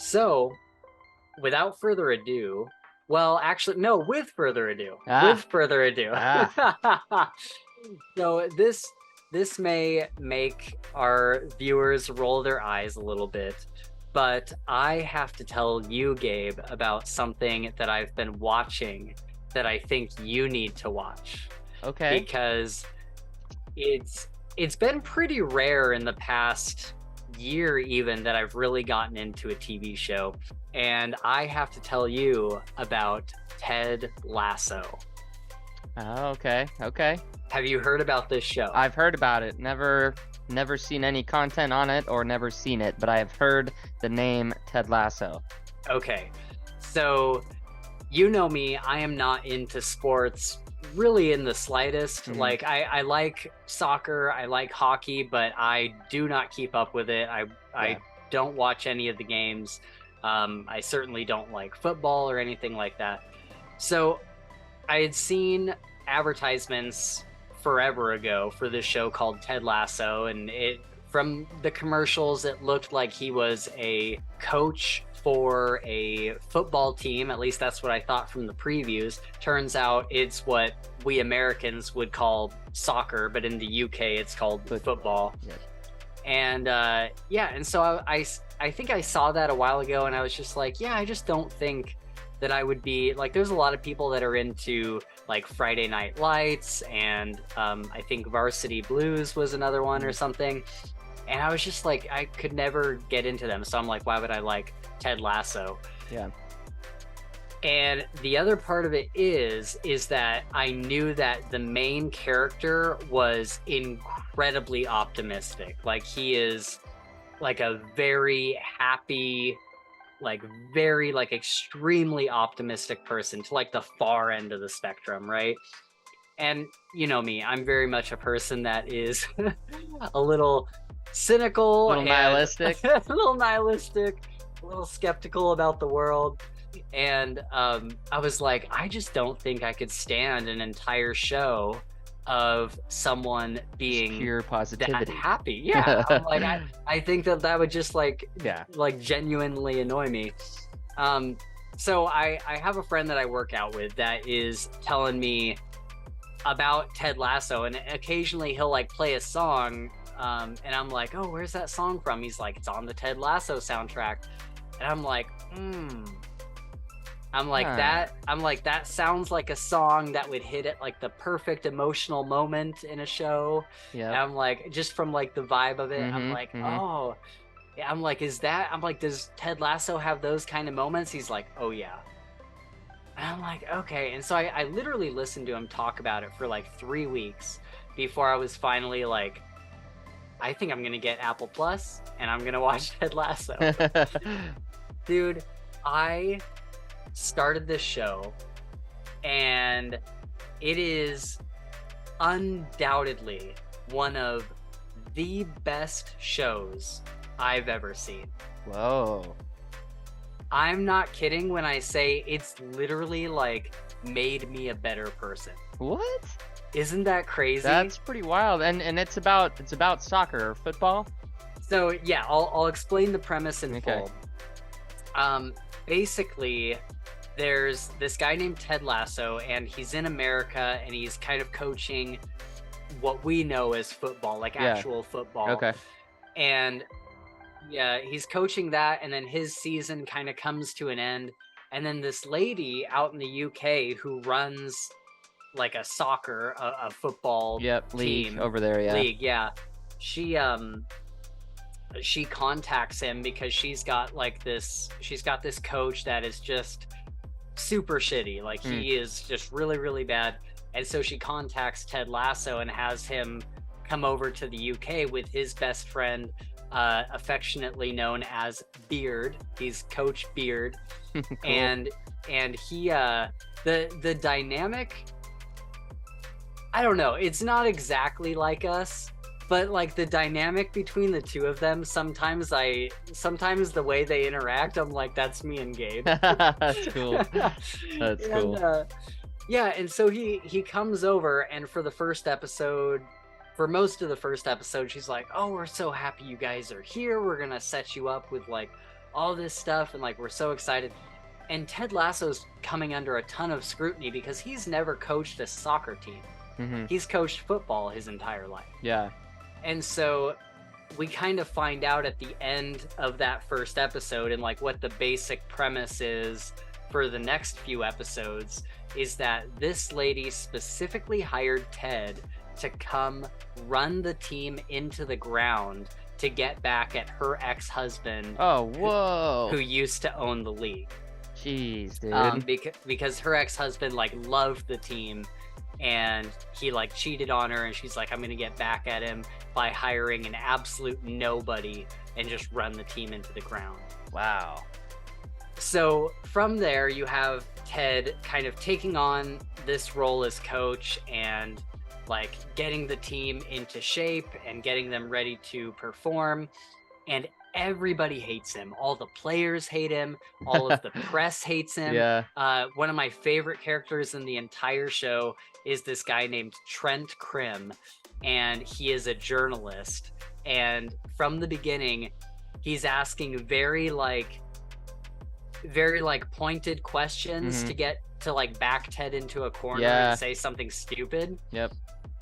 So, without further ado, well, actually, no, with further ado, with Ah, further ado. ah, So this may make our viewers roll their eyes a little bit, but I have to tell you, Gabe, about something that I've been watching that I think you need to watch okay. because it's it's been pretty rare in the past year even that I've really gotten into a TV show, and I have to tell you about Ted Lasso. Okay, okay. Have you heard about this show? I've heard about it. Never seen any content on it or never seen it, but I have heard the name Ted Lasso. Okay. So, you know me, I am not into sports really in the slightest. Mhm. Like I like soccer, I like hockey, but I do not keep up with it. I Yeah. don't watch any of the games. I certainly don't like football or anything like that. So I had seen advertisements forever ago for this show called Ted Lasso, and it from the commercials it looked like he was a coach for a football team. At least that's what I thought from the previews. Turns out it's what we Americans would call soccer, but in the UK it's called football. Yes. And yeah, and so I think I saw that a while ago, and I was just like, yeah, I just don't think that I would be like. There's a lot of people that are into like Friday Night Lights, and I think Varsity Blues was another one or something. And I was just like, I could never get into them. So I'm like, why would I like Ted Lasso? Yeah. And the other part of it is that I knew that the main character was incredibly optimistic. Like he is like a very happy, like very like extremely optimistic person to like the far end of the spectrum, right? And you know me, I'm very much a person that is a little cynical Little and nihilistic. a little nihilistic, a little skeptical about the world. And I was like, I just don't think I could stand an entire show of someone Just being pure that positivity. happy. Yeah, I'm like, I think that that would just Yeah. like genuinely annoy me. So I have a friend that I work out with that is telling me about Ted Lasso, and occasionally he'll like play a song, and I'm like, oh, where's that song from? He's like, it's on the Ted Lasso soundtrack, and I'm like, Huh. I'm like that sounds like a song that would hit at like the perfect emotional moment in a show. And Yep. I'm like, just from like the vibe of it, I'm Mhm. like, Mhm. oh yeah. I'm like, does Ted Lasso have those kind of moments? He's like, oh yeah. And I'm like, okay. And so I literally listened to him talk about it for like 3 weeks before I was finally like, I think I'm gonna get Apple Plus and I'm gonna watch Ted Lasso. Dude, I started this show, and it is undoubtedly one of the best shows I've ever seen. Whoa. I'm not kidding when I say it's literally like made me a better person. What? Isn't that crazy? That's pretty wild. And it's about soccer or football? So yeah, I'll explain the premise in Okay. full. Basically, there's this guy named Ted Lasso, and he's in America, and he's kind of coaching what we know as football, like Yeah. actual football. Okay. And yeah, he's coaching that, and then his season kind of comes to an end. And then this lady out in the UK who runs like a soccer, a football Yep. League team over there, yeah. league, yeah, she she contacts him because she's got this coach that is just super shitty. Like Mm. he is just really, really bad. And so she contacts Ted Lasso and has him come over to the UK with his best friend, affectionately known as Beard. He's Coach Beard. Cool. And he the dynamic, I don't know, it's not exactly like us, but like the dynamic between the two of them, sometimes the way they interact, I'm like, that's me and Gabe. That's cool. That's And cool. yeah, and so he comes over, and for the first episode, for most of the first episode, she's like, oh, we're so happy you guys are here, we're gonna set you up with like all this stuff, and like we're so excited. And Ted Lasso's coming under a ton of scrutiny because he's never coached a soccer team. Mm-hmm. He's coached football his entire life. Yeah. And so we kind of find out at the end of that first episode, and like what the basic premise is for the next few episodes, is that this lady specifically hired Ted to come run the team into the ground to get back at her ex-husband. Oh, whoa. Who used to own the league. Jeez, dude. Because her ex-husband like loved the team, and he like cheated on her, and she's like, I'm gonna get back at him by hiring an absolute nobody and just run the team into the ground. Wow. So from there, you have Ted kind of taking on this role as coach and like getting the team into shape and getting them ready to perform. And everybody hates him. All the players hate him. All of the press hates him. Yeah. One of my favorite characters in the entire show is this guy named Trent Krim, and he is a journalist. And from the beginning, he's asking very pointed questions to get to like back Ted into a corner and say something stupid. Yep.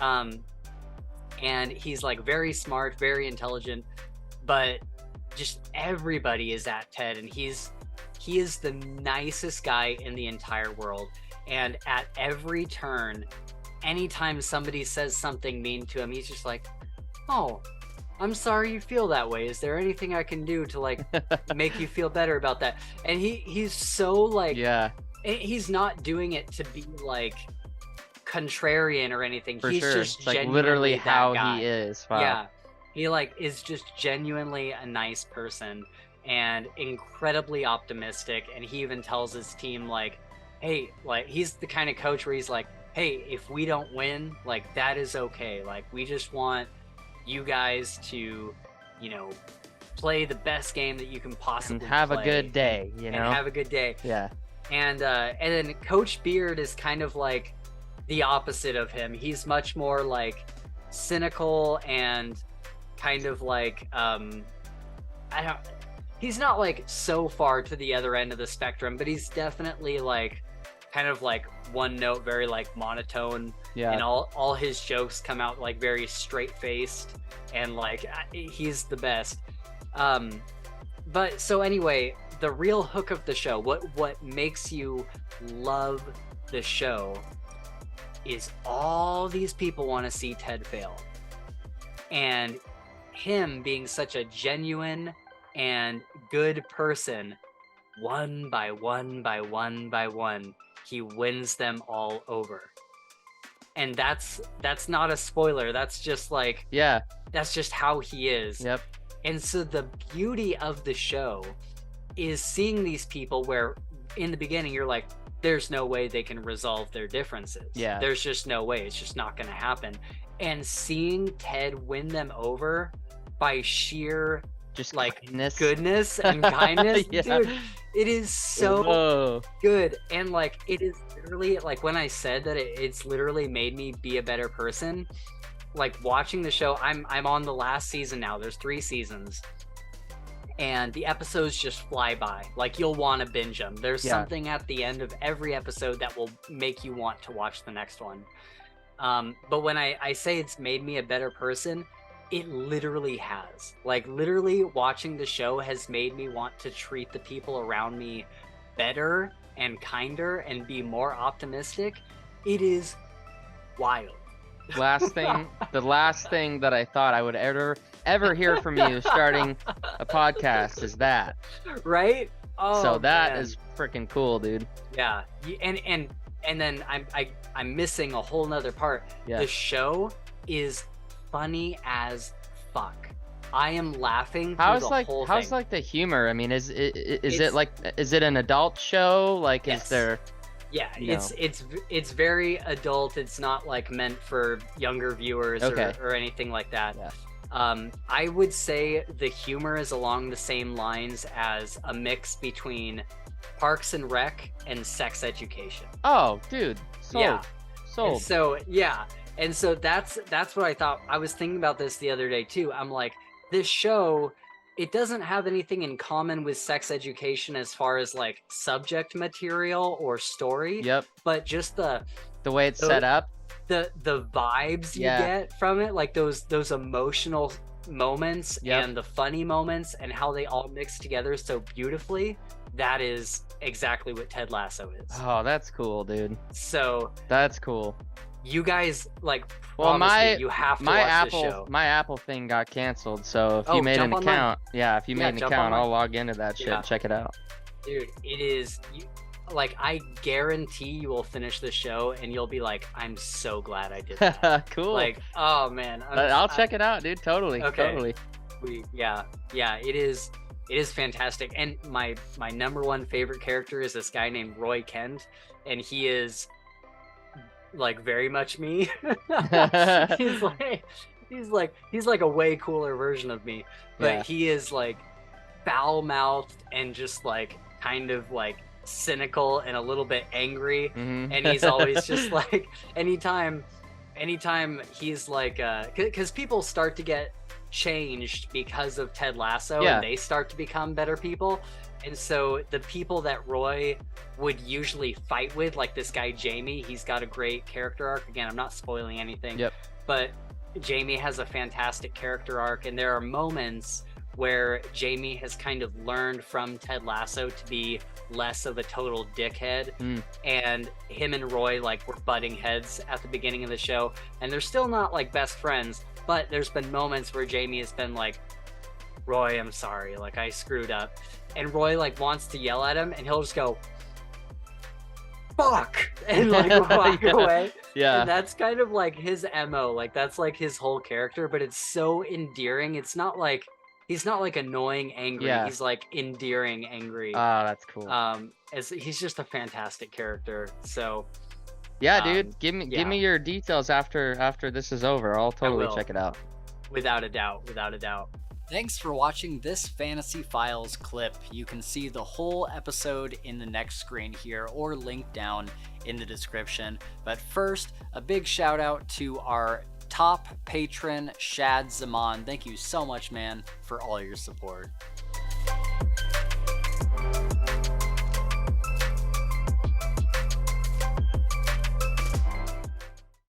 And he's like very smart, very intelligent, but just everybody is at Ted, and he is the nicest guy in the entire world. And at every turn, anytime somebody says something mean to him, he's just like, oh, I'm sorry you feel that way. Is there anything I can do to like make you feel better about that? And he's so like, he's not doing it to be like contrarian or anything. For he's sure. just It's like genuinely literally that how guy. he is. Wow. Yeah. He like is just genuinely a nice person and incredibly optimistic. And he even tells his team like, hey, like he's the kind of coach where he's like, hey, if we don't win, like that is okay. Like we just want you guys to, you know, play the best game that you can possibly and have play. A good day, you know? And have a good day. Yeah. And then Coach Beard is kind of like the opposite of him. He's much more like cynical and kind of like he's not like so far to the other end of the spectrum, but he's definitely like kind of like one note, very like monotone. Yeah. And all his jokes come out like very straight faced, and like he's the best. But so anyway, the real hook of the show, what makes you love the show, is all these people want to see Ted fail, and him being such a genuine and good person, one by one by one by one, he wins them all over. And that's not a spoiler. That's just like, that's just how he is. Yep. And so the beauty of the show is seeing these people where in the beginning you're like, there's no way they can resolve their differences. Yeah. There's just no way. It's just not going to happen. And seeing Ted win them over by sheer just like goodness and kindness, dude, it is so good. And like it is literally like when I said that it's literally made me be a better person. Like watching the show, I'm on the last season now. There's 3 seasons, and the episodes just fly by. Like you'll want to binge them. There's something at the end of every episode that will make you want to watch the next one. But when I say it's made me a better person, it literally has. Like literally watching the show has made me want to treat the people around me better and kinder and be more optimistic. It is wild. The last thing that I thought I would ever hear from you starting a podcast is that. Right? Oh, so that is freaking cool, dude. Yeah. And then I'm missing a whole nother part. Yeah. The show is funny as fuck. I am laughing through the whole thing. How's like the humor? I mean, is it an adult show? Like, yes. Is there? Yeah, it's very adult. It's not like meant for younger viewers or anything like that. Yeah. I would say the humor is along the same lines as a mix between Parks and Rec and Sex Education. Oh, dude, sold. Yeah. Sold. And so yeah, and so that's what I thought. I was thinking about this the other day too. I'm like, this show it doesn't have anything in common with sex education as far as like subject material or story, Yep. but just The way it's the set up. the vibes you Yeah. get from it, like those emotional moments Yep. and the funny moments and how they all mix together so beautifully, that is exactly what Ted Lasso is. Oh, that's cool, dude. So That's cool. you guys, like, Well, promise me you have to watch this show. My Apple thing got canceled, so if Oh, you made an jump online. account, yeah, if you made an jump account, I'll online. log into that shit Yeah. and check it out. Dude, it is like, I guarantee you will finish the show and you'll be like, I'm so glad I did that. Cool. Like, oh man, I'll check it out, dude. Totally. Okay. Totally. Yeah, it is fantastic. And my number one favorite character is this guy named Roy Kent, and he is like very much me. he's like a way cooler version of me, but Yeah. he is like foul-mouthed and just like kind of like cynical and a little bit angry. Mhm. And he's always just like, anytime he's like, because people start to get changed because of Ted Lasso, Yeah. and they start to become better people. And so the people that Roy would usually fight with, like this guy Jamie, he's got a great character arc. Again, I'm not spoiling anything. Yep. But Jamie has a fantastic character arc, and there are moments where Jamie has kind of learned from Ted Lasso to be less of a total dickhead. And him and Roy like were butting heads at the beginning of the show, and they're still not like best friends, but there's been moments where Jamie has been like, Roy, I'm sorry, like I screwed up. And Roy like wants to yell at him, and he'll just go, fuck, and like walk Yeah. away. Yeah. And that's kind of like his MO. Like that's like his whole character, but it's so endearing. It's not like, he's not like annoying angry. Yeah. He's like endearing angry. Oh, that's cool. As he's just a fantastic character. So yeah, dude. Give me your details after this is over. I'll totally will. check it out. without a doubt. Thanks for watching this Fantasy Files clip. You can see the whole episode in the next screen here, or linked down in the description. But first, a big shout out to our top patron, Shad Zaman. Thank you so much, man, for all your support.